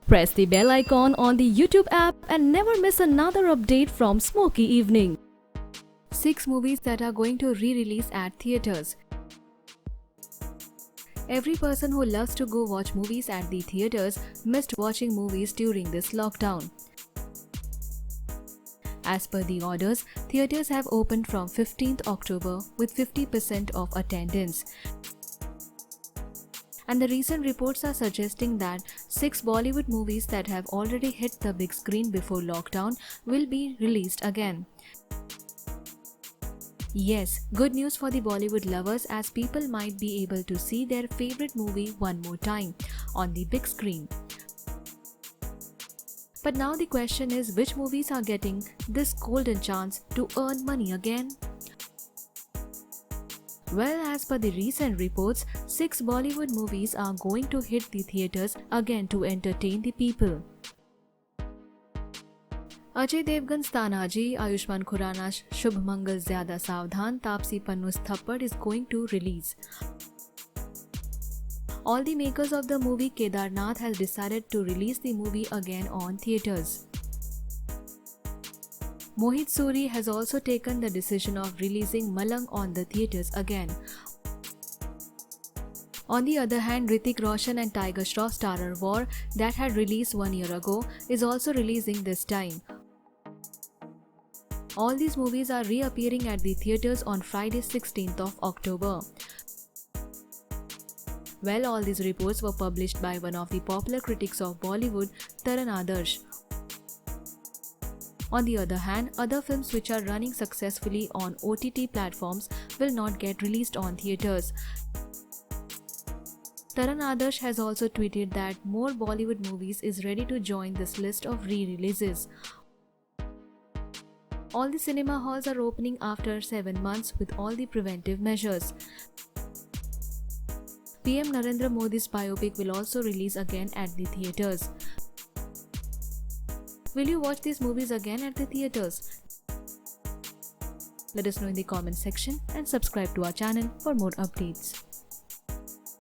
Press the bell icon on the YouTube app and never miss another update from Smoky Evening. 6 movies that are going to re-release at theatres. Every person who loves to go watch movies at the theatres missed watching movies during this lockdown. As per the orders, theatres have opened from 15th October with 50% of attendance. And the recent reports are suggesting that 6 Bollywood movies that have already hit the big screen before lockdown will be released again. Yes, good news for the Bollywood lovers, as people might be able to see their favorite movie one more time on the big screen. But now the question is, which movies are getting this golden chance to earn money again? Well, as per the recent reports, 6 Bollywood movies are going to hit the theatres again to entertain the people. Ajay Devgan's Tanaji, Ayushmann Khurrana's Shubh Mangal Zyada Savdhan, Taapsee Pannu's Thappad is going to release. All the makers of the movie Kedarnath has decided to release the movie again on theatres. Mohit Suri has also taken the decision of releasing Malang on the theatres again. On the other hand, Hrithik Roshan and Tiger Shroff starrer War, that had released 1 year ago, is also releasing this time. All these movies are reappearing at the theatres on Friday 16th of October. Well, all these reports were published by one of the popular critics of Bollywood, Taran Adarsh. On the other hand, other films which are running successfully on OTT platforms will not get released on theatres. Taran Adarsh has also tweeted that more Bollywood movies is ready to join this list of re-releases. All the cinema halls are opening after 7 months with all the preventive measures. PM Narendra Modi's biopic will also release again at the theatres. Will you watch these movies again at the theatres? Let us know in the comment section and subscribe to our channel for more updates.